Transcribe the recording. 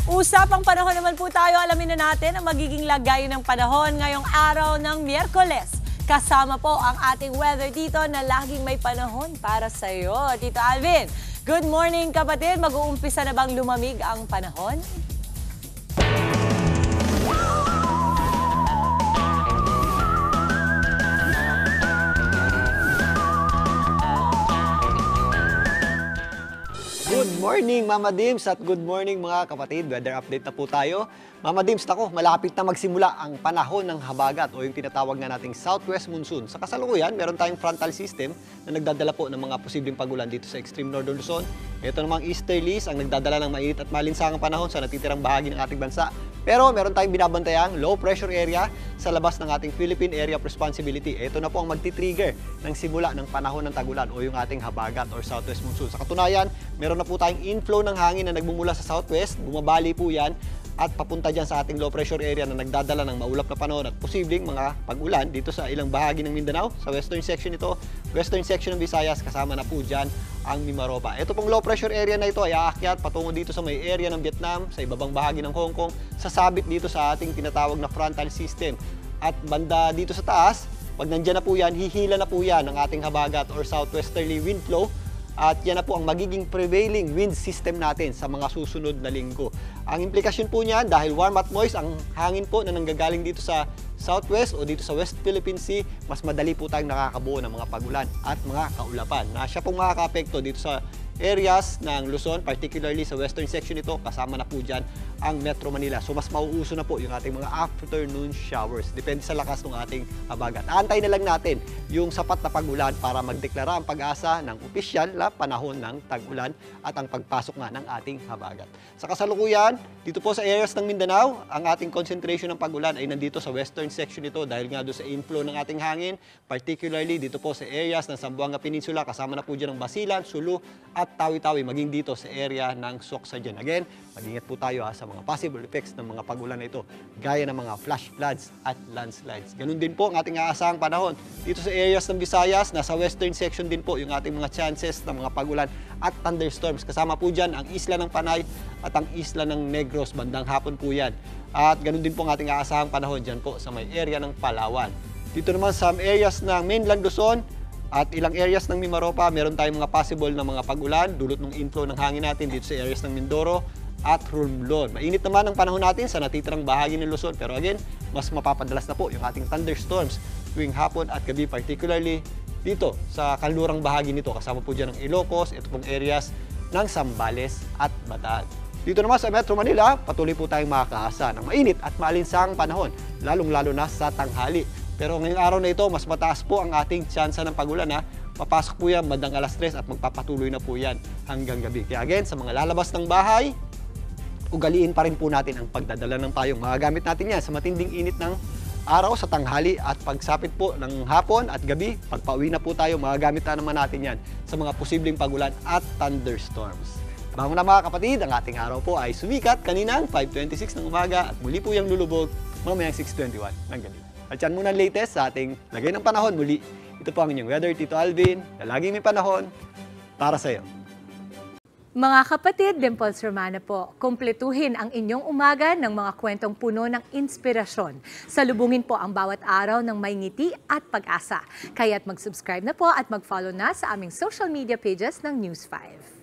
Usapang panahon naman po tayo, alamin na natin ang magiging lagay ng panahon ngayong araw ng Miyerkules. Kasama po ang ating weather dito na laging may panahon para sa iyo. Tito Alvin, good morning kapatid. Mag-uumpisa na bang lumamig ang panahon? Good morning Mama Dims at good morning mga kapatid. Weather update na po tayo. Mama Dims, nako, malapit na magsimula ang panahon ng habagat o yung tinatawag na nating southwest monsoon. Sa kasalukuyan, meron tayong frontal system na nagdadala po ng mga posibleng pagulan dito sa extreme northern Luzon. Ito namang easterlies ang nagdadala ng mainit at malinsangang panahon sa natitirang bahagi ng ating bansa. Pero meron tayong binabantayang low pressure area sa labas ng ating Philippine Area of Responsibility. Ito na po ang magti-trigger ng simula ng panahon ng tagulan o yung ating habagat or southwest monsoon. Sa katunayan, meron na po tayong inflow ng hangin na nagmumula sa southwest. Bumabali po yan at papunta dyan sa ating low pressure area na nagdadala ng maulap na panahon at posibleng mga pag-ulan dito sa ilang bahagi ng Mindanao. Sa western section ito, western section ng Visayas, kasama na po dyan ang Mimaropa. Ito pong low pressure area na ito ay aakyat patungo dito sa may area ng Vietnam, sa ibabang bahagi ng Hong Kong, sasabit dito sa ating tinatawag na frontal system. At banda dito sa taas, pag nandyan na po yan, hihila na po yan ng ating habagat or southwesterly wind flow. At yan na po ang magiging prevailing wind system natin sa mga susunod na linggo. Ang implikasyon po niyan, dahil warm at moist ang hangin po na nanggagaling dito sa southwest o dito sa West Philippine Sea, mas madali po tayong nakakabuo ng mga pagulan at mga kaulapan. Na siya pong makaka-apekto dito sa areas ng Luzon, particularly sa western section nito, kasama na po dyan ang Metro Manila. So mas mauuso na po yung ating mga afternoon showers. Depende sa lakas ng ating habagat. Aantay na lang natin yung sapat na pag-ulan para magdeklara ang pag-asa ng opisyal na panahon ng tag-ulan at ang pagpasok nga ng ating habagat. Sa kasalukuyan, dito po sa areas ng Mindanao, ang ating concentration ng pag-ulan ay nandito sa western section nito dahil nga doon sa inflow ng ating hangin, particularly dito po sa areas ng Zamboanga Peninsula, kasama na po dyan ng Basilan, Sulu at Tawi-Tawi, maging dito sa area ng Soksajan. Again, mag-ingat po tayo sa mga possible effects ng mga pag-ulan na ito, gaya ng mga flash floods at landslides. Ganun din po ang ating aasahang panahon. Dito sa areas ng Visayas, nasa western section din po yung ating mga chances ng mga pag-ulan at thunderstorms. Kasama po dyan ang isla ng Panay at ang isla ng Negros, bandang hapon po yan. At ganun din po ang ating aasahang panahon dyan po sa may area ng Palawan. Dito naman sa areas ng mainland Luzon, at ilang areas ng Mimaropa, meron tayong mga possible na mga pag-ulan dulot ng inflow ng hangin natin dito sa areas ng Mindoro at Romblon. Mainit naman ang panahon natin sa natitirang bahagi ng Luzon, pero again, mas mapapadalas na po yung ating thunderstorms tuwing hapon at gabi, particularly dito sa kanlurang bahagi nito. Kasama po dyan ng Ilocos, ito pong areas ng Zambales at Bataan. Dito naman sa Metro Manila, patuloy po tayong makakaasa ng mainit at maalinsang panahon, lalong-lalo na sa tanghali. Pero ngayong araw na ito, mas mataas po ang ating tsansa ng pagulan. Mapasok po yan bandang alas 3 at magpapatuloy na po yan hanggang gabi. Kaya again, sa mga lalabas ng bahay, ugaliin pa rin po natin ang pagdadala ng payong. Magagamit natin yan sa matinding init ng araw sa tanghali at pagsapit po ng hapon at gabi, pagpauwi na po tayo, magagamit na naman natin yan sa mga posibleng pagulan at thunderstorms. Bago na mga kapatid, ang ating araw po ay sumikat kaninang 5:26 ng umaga at muli po yung lulubog mamayang 6:21 ng gabi. At yan muna ang latest sa ating lagay ng panahon muli. Ito po ang inyong weather, Tito Alvin, na laging may panahon para sa iyo. Mga kapatid, Dimples Romana po, kumpletuhin ang inyong umaga ng mga kwentong puno ng inspirasyon. Salubungin po ang bawat araw ng may ngiti at pag-asa. Kaya't mag-subscribe na po at mag-follow na sa aming social media pages ng News 5.